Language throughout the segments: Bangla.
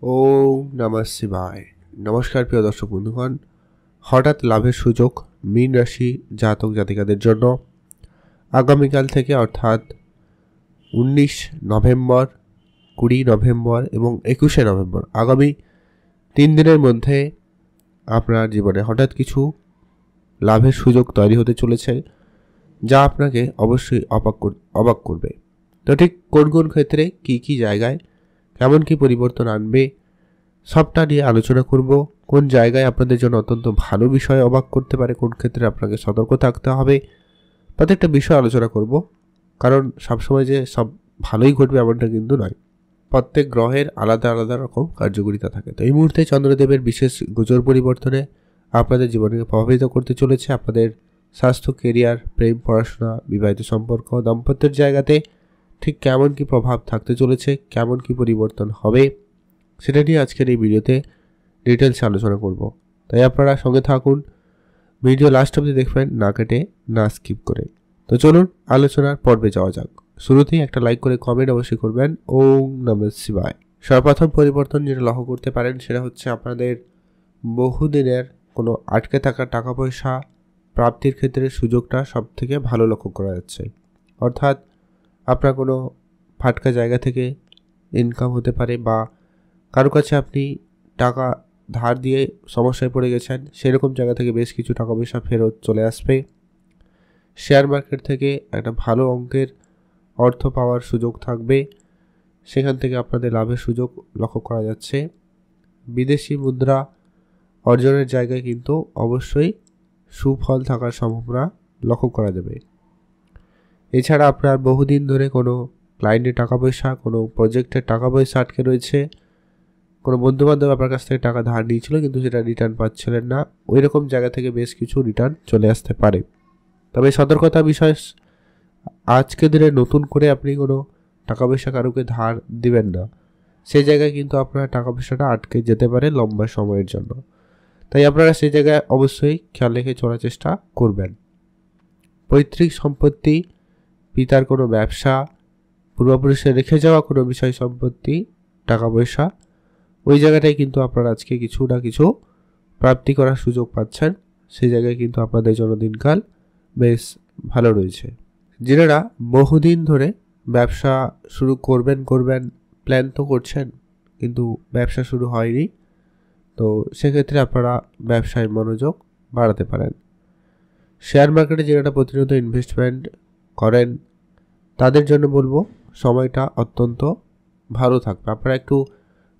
ওম নমঃ শিবায়। নমস্কার প্রিয় দর্শক বন্ধুগণ। হঠাৎ লাভের সুযোগ মীন রাশি জাতক জাতিকাদের জন্য আগামীকাল থেকে অর্থাৎ 19 নভেম্বর, 20 নভেম্বর এবং 21শে নভেম্বর আগামী 3 দিনের মধ্যে আপনার জীবনে হঠাৎ কিছু লাভের সুযোগ তৈরি হতে চলেছে, যা আপনাকে অবশ্যই অবাক করবে। তো ঠিক কোন কোন ক্ষেত্রে কি জায়গায় কেমন কি পরিবর্তন আনবে সবটা নিয়ে আলোচনা করব। কোন জায়গায় আপনাদের জন্য অত্যন্ত ভালো বিষয় অবাক করতে পারে, কোন ক্ষেত্রে আপনাকে সতর্ক থাকতে হবে, প্রত্যেকটা বিষয় আলোচনা করব। কারণ সবসময় যে সব ভালোই ঘটবে এমনটা কিন্তু নয়। প্রত্যেক গ্রহের আলাদা আলাদা রকম কার্যকারিতা থাকে। তো এই মুহূর্তে চন্দ্রদেবের বিশেষ গোচর পরিবর্তনে আপনাদের জীবনকে প্রভাবিত করতে চলেছে। আপনাদের স্বাস্থ্য, কেরিয়ার, প্রেম, পড়াশোনা, বিবাহিত সম্পর্ক, দাম্পত্যের জায়গাতে ঠিক কেমন কি প্রভাব থাকতে চলেছে, কেমন কি পরিবর্তন হবে, সেটা নিয়ে আজকের এই ভিডিওতে ডিটেলসে আলোচনা করব। তাই আপনারা সঙ্গে থাকুন, ভিডিও লাস্ট অবধি দেখবেন, না কেটে না স্কিপ করে। তো চলুন আলোচনার পর্বে যাওয়া যাক। শুরুতেই একটা লাইক করে কমেন্ট অবশ্যই করবেন। ওম নমঃ শিবায়। সর্বপ্রথম পরিবর্তন যেটা লক্ষ্য করতে পারেন সেটা হচ্ছে আপনাদের বহুদিনের কোনো আটকে থাকা টাকা পয়সা প্রাপ্তির ক্ষেত্রে সুযোগটা সব থেকে ভালো লক্ষ্য করা যাচ্ছে। অর্থাৎ আপনার কোনো ফাটকা জায়গা থেকে ইনকাম হতে পারে, বা কারো কাছে আপনি টাকা ধার দিয়ে সমস্যায় পড়ে গেছেন, সেরকম জায়গা থেকে বেশ কিছু টাকা পয়সা ফেরত চলে আসবে। শেয়ার মার্কেট থেকে একটা ভালো অঙ্কের অর্থ পাওয়ার সুযোগ থাকবে, সেখান থেকে আপনাদের লাভের সুযোগ লক্ষ্য করা যাচ্ছে। বিদেশি মুদ্রা অর্জনের জায়গায় কিন্তু অবশ্যই সুফল থাকার সম্ভাবনা লক্ষ্য করা যাবে। এছাড়া আপনার বহুদিন ধরে কোনো ক্লায়েন্টের টাকা পয়সা, কোনো প্রজেক্টের টাকা পয়সা আটকে রয়েছে, কোনো বন্ধুবান্ধব আপনার কাছ থেকে টাকা ধার নিয়েছিল কিন্তু সেটা রিটার্ন পাচ্ছিলেন না, ওই রকম জায়গা থেকে বেশ কিছু রিটার্ন চলে আসতে পারে। তবে সতর্কতা বিষয়, আজকে দিনে নতুন করে আপনি কোনো টাকা পয়সা কারোকে ধার দিবেন না, সেই জায়গায় কিন্তু আপনার টাকা পয়সাটা আটকে যেতে পারে লম্বা সময়ের জন্য। তাই আপনারা সেই জায়গায় অবশ্যই খেয়াল রেখে চলার চেষ্টা করবেন। পৈতৃক সম্পত্তি, পিতার কোনো ব্যবসা, পূর্বপুরুষের রেখে যাওয়া কোনো বিষয় সম্পত্তি, টাকা পয়সা, ওই জায়গাটায় কিন্তু আপনারা আজকে কিছু না কিছু প্রাপ্তি করার সুযোগ পাচ্ছেন। সেই জায়গায় কিন্তু আপনাদের জন্য দিনকাল বেশ ভালো রয়েছে। যারা বহুদিন ধরে ব্যবসা শুরু করবেন প্ল্যান তো করছেন, কিন্তু ব্যবসা শুরু হয়নি, তো সেক্ষেত্রে আপনারা ব্যবসায় মনোযোগ বাড়াতে পারেন। শেয়ার মার্কেটে যারা প্রতিনিয়ত ইনভেস্টমেন্ট করেন তাদের জন্য বলবো সময়টা অত্যন্ত ভালো থাকবে। আপনারা একটু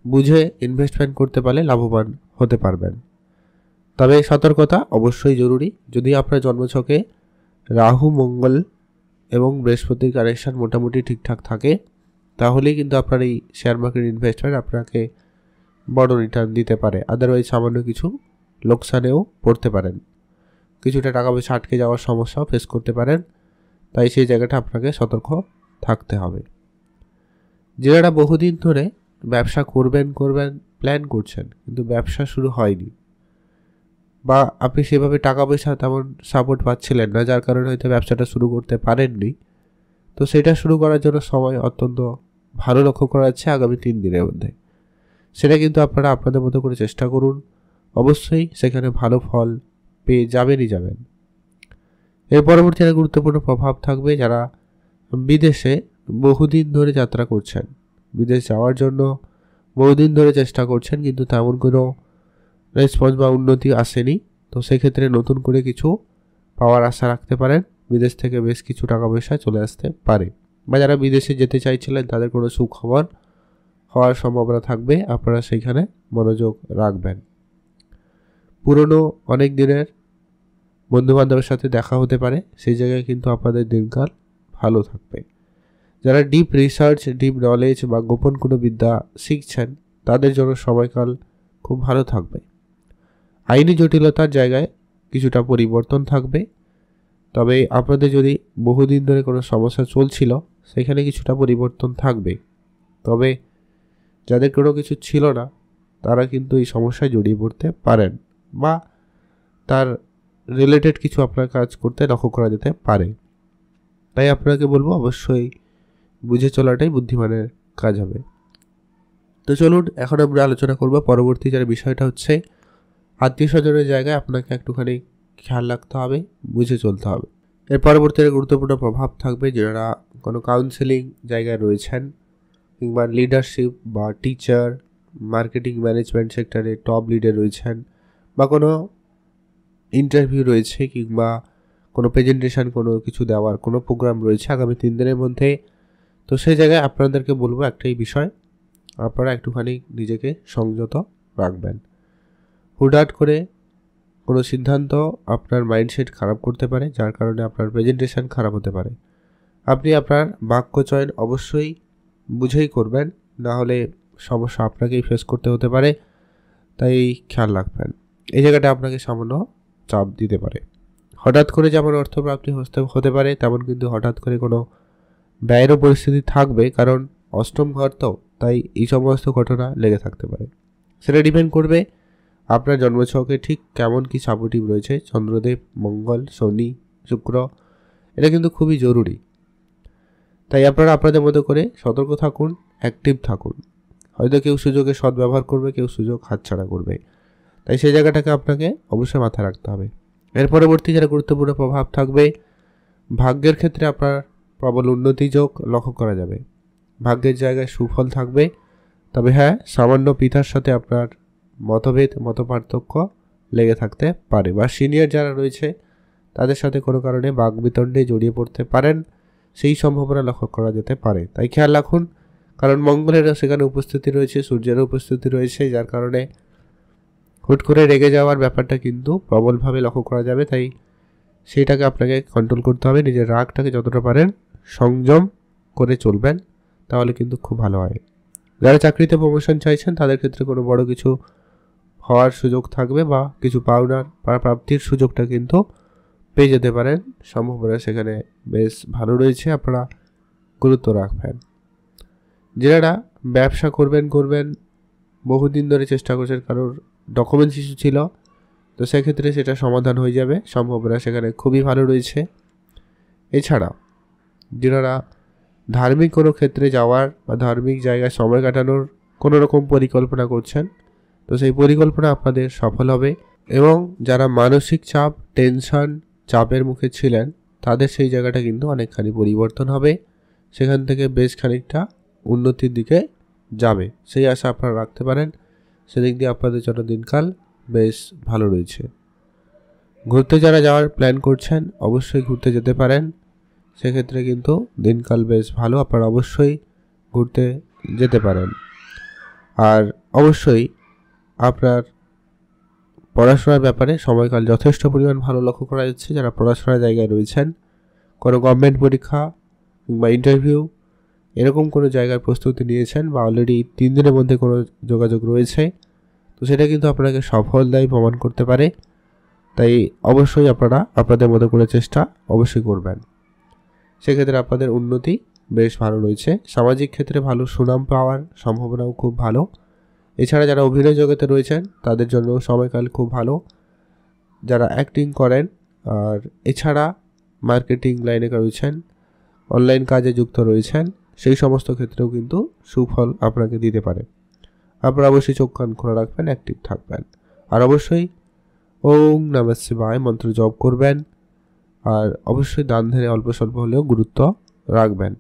বুঝে ইনভেস্টমেন্ট করতে পারলে লাভবান হতে পারবেন। তবে সতর্কতা অবশ্যই জরুরি। যদি আপনার জন্মছকে রাহু, মঙ্গল এবং বৃহস্পতির কানেকশন মোটামুটি ঠিকঠাক থাকে, তাহলেই কিন্তু আপনার এই শেয়ার মার্কেট ইনভেস্টমেন্ট আপনাকে বড় রিটার্ন দিতে পারে। আদারওয়াইজ সামান্য কিছু লোকসানেও পড়তে পারেন, কিছুটা টাকা পয়সা আটকে যাওয়ার সমস্যাও ফেস করতে পারেন। তাই সেই জায়গাটা আপনাকে সতর্ক থাকতে হবে। যারা বহুদিন ধরে ব্যবসা করবেন প্ল্যান করছেন কিন্তু ব্যবসা শুরু হয়নি, বা আপনি সেভাবে টাকা পয়সা তেমন সাপোর্ট পাচ্ছিলেন না, যার কারণে হয়তো ব্যবসাটা শুরু করতে পারেননি, তো সেটা শুরু করার জন্য সময় অত্যন্ত ভালো লক্ষ্য করা যাচ্ছে আগামী 3 দিনের মধ্যে। সেটা কিন্তু আপনারা আপনাদের মতো করে চেষ্টা করুন, অবশ্যই সেখানে ভালো ফল পেয়ে যাবেন। এর পরবর্তী একটা গুরুত্বপূর্ণ প্রভাব থাকবে যারা বিদেশে বহুদিন ধরে যাত্রা করছেন, বিদেশ যাওয়ার জন্য বহুদিন ধরে চেষ্টা করছেন কিন্তু তেমন কোনো রেসপন্স বা উন্নতি আসেনি, তো সেক্ষেত্রে নতুন করে কিছু পাওয়ার আশা রাখতে পারেন। বিদেশ থেকে বেশ কিছু টাকা পয়সা চলে আসতে পারে, বা যারা বিদেশে যেতে চাইছিলেন তাদের কোনো সুখবর হওয়ার সম্ভাবনা থাকবে, আপনারা সেইখানে মনোযোগ রাখবেন। পুরনো অনেক দিনের বন্ধুবান্ধবের সাথে দেখা হতে পারে, সেই জায়গায় কিন্তু আপনাদের দিনকাল ভালো থাকবে। যারা ডিপ রিসার্চ, ডিপ নলেজ বা গোপন কোনো বিদ্যা শিখছেন তাদের জন্য সময়কাল খুব ভালো থাকবে। আইনি জটিলতার জায়গায় কিছুটা পরিবর্তন থাকবে, তবে আপনাদের যদি বহুদিন ধরে কোনো সমস্যা চলছিল সেখানে কিছুটা পরিবর্তন থাকবে। তবে যাদের কোনো কিছু ছিল না তারা কিন্তু এই সমস্যায় জড়িয়ে পড়তে পারেন, বা তার রিলেটেড কিছু আপনার কাজ করতে লক্ষ্য করা যেতে পারে। তাই আপনাকে বলবো অবশ্যই বুঝে চলাটাই বুদ্ধিমানের কাজ হবে। তো চলুন এখন আমরা আলোচনা করব পরবর্তী যার বিষয়টা হচ্ছে আত্মীয় স্বজনের জায়গায় আপনাকে একটুখানি খেয়াল রাখতে হবে, বুঝে চলতে হবে। এর পরবর্তীতে গুরুত্বপূর্ণ প্রভাব থাকবে যারা কোনো কাউন্সেলিং জায়গায় রয়েছেন কিংবা লিডারশিপ বা টিচার, মার্কেটিং ম্যানেজমেন্ট সেক্টরে টপ লিডে রয়েছেন, বা কোনো ইন্টারভিউ রয়েছে কিংবা কোনো প্রেজেন্টেশন, কোনো কিছু দেওয়ার কোনো প্রোগ্রাম রয়েছে আগামী 3 দিনের মধ্যে। তো সেই জায়গায় আপনাদেরকে বলবো একটাই বিষয়, আপনারা একটুখানি নিজেকে সংযত রাখবেন। হুটহাট করে কোনো সিদ্ধান্ত আপনার মাইন্ডসেট খারাপ করতে পারে, যার কারণে আপনার প্রেজেন্টেশন খারাপ হতে পারে। আপনি আপনার বাক্য চয়ন অবশ্যই বুঝেই করবেন, না হলে সমস্যা আপনাকেই ফেস করতে হতে পারে, তাই খেয়াল রাখবেন। এই জায়গাটা আপনাকে সামান্য চাপ দিতে পারে। হঠাৎ করে যেমন অর্থপ্রাপ্তি হতে পারে, তেমন কিন্তু হঠাৎ করে কোনো ব্যয়েরও পরিস্থিতি থাকবে, কারণ অষ্টম ঘর তো, তাই এই সমস্ত ঘটনা লেগে থাকতে পারে। সেটা ডিপেন্ড করবে আপনার জন্মছকে ঠিক কেমন কি সাপোর্টিভ রয়েছে। চন্দ্রদেব, মঙ্গল, শনি, শুক্র, এটা কিন্তু খুবই জরুরি। তাই আপনারা আপনাদের মতো করে সতর্ক থাকুন, অ্যাক্টিভ থাকুন। হয়তো কেউ সুযোগে সদ্ব্যবহার করবে, কেউ সুযোগ হাতছাড়া করবে, তাই সেই জায়গাটাকে আপনাকে অবশ্যই মাথায় রাখতে হবে। এর পরবর্তী যারা গুরুত্বপূর্ণ প্রভাব থাকবে, ভাগ্যের ক্ষেত্রে আপনার প্রবল উন্নতি যোগ লক্ষ্য করা যাবে। ভাগ্যের জায়গায় সুফল থাকবে, তবে হ্যাঁ, সামান্য পিতার সাথে আপনার মতভেদ, মতপার্থক্য লেগে থাকতে পারে, বা সিনিয়র যারা রয়েছে তাদের সাথে কোনো কারণে বাকবিতণ্ডে জড়িয়ে পড়তে পারেন, সেই সম্ভাবনা লক্ষ্য করা যেতে পারে। তাই খেয়াল রাখুন, কারণ মঙ্গলেরও সেখানে উপস্থিতি রয়েছে, সূর্যেরও উপস্থিতি রয়েছে, যার কারণে হুট করে রেগে যাওয়ার ব্যাপারটা কিন্তু প্রবলভাবে লক্ষ্য করা যাবে। তাই সেইটাকে আপনাকে কন্ট্রোল করতে হবে। নিজের রাগটাকে যতটা পারেন সংযম করে চলবেন, তাহলে কিন্তু খুব ভালো হয়। যারা চাকরিতে প্রমোশন চাইছেন তাদের ক্ষেত্রে কোনো বড় কিছু হওয়ার সুযোগ থাকবে, বা কিছু পাওনার বা প্রাপ্তির সুযোগটা কিন্তু পেয়ে যেতে পারেন, সম্ভাবনা সেখানে বেশ ভালো রয়েছে, আপনারা গুরুত্ব রাখবেন। যারা ব্যবসা করবেন বহুদিন ধরে চেষ্টা করছেন, কারোর ডকুমেন্টস ইস্যু ছিল, তো সেক্ষেত্রে সেটা সমাধান হয়ে যাবে, সম্ভাবনা সেখানে খুবই ভালো রয়েছে। এছাড়া যারা ধার্মিক কোনো ক্ষেত্রে যাওয়ার বা ধার্মিক জায়গায় সময় কাটানোর কোনো রকম পরিকল্পনা করছেন, তো সেই পরিকল্পনা আপনাদের সফল হবে। এবং যারা মানসিক চাপ, টেনশন, চাপের মুখে ছিলেন, তাদের সেই জায়গাটা কিন্তু অনেকখানি পরিবর্তন হবে, সেখান থেকে বেশ খানিকটা উন্নতির দিকে যাবে, সেই আশা আপনারা রাখতে পারেন। সেদিক দিয়ে আপনাদের জন্য দিনকাল বেশ ভালো রয়েছে। ঘুরতে যারা যাওয়ার প্ল্যান করছেন অবশ্যই ঘুরতে যেতে পারেন, সেক্ষেত্রে কিন্তু দিনকাল বেশ ভালো, আপনারা অবশ্যই ঘুরতে যেতে পারেন। আর অবশ্যই আপনার পড়াশোনার ব্যাপারে সময়কাল যথেষ্ট পরিমাণ ভালো লক্ষ্য করা যাচ্ছে। যারা পড়াশোনার জায়গায় রয়েছেন, কোনো গভর্নমেন্ট পরীক্ষা কিংবা ইন্টারভিউ এরকম কোনো জায়গার প্রস্তুতি নিয়েছেন, বা অলরেডি 3 দিনের মধ্যে কোনো যোগাযোগ রয়েছে, তো সেটা কিন্তু আপনাকে সফলদায়ী প্রমাণ করতে পারে। তাই অবশ্যই আপনারা আপনাদের মতো করে চেষ্টা অবশ্যই করবেন, সেক্ষেত্রে আপনাদের উন্নতি বেশ ভালো রয়েছে। সামাজিক ক্ষেত্রে ভালো সুনাম পাওয়ার সম্ভাবনাও খুব ভালো। এছাড়া যারা অভিনয় জগতে রয়েছেন তাদের জন্য সময়কাল খুব ভালো, যারা অ্যাক্টিং করেন, আর এছাড়া মার্কেটিং লাইনে রয়েছেন, অনলাইন কাজে যুক্ত রয়েছেন, সেই সমস্ত ক্ষেত্রেও কিন্তু সুফল আপনাকে দিতে পারে। আপনারা অবশ্যই চোখ কান খোলা রাখবেন, অ্যাক্টিভ থাকবেন, আর অবশ্যই ওং নমঃ শিবায় মন্ত্র জপ করবেন, আর অবশ্যই দান ধ্যানে অল্প স্বল্প হলেও গুরুত্ব রাখবেন।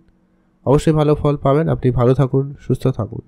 অবশ্যই ভালো ফল পাবেন। আপনি ভালো থাকুন, সুস্থ থাকুন।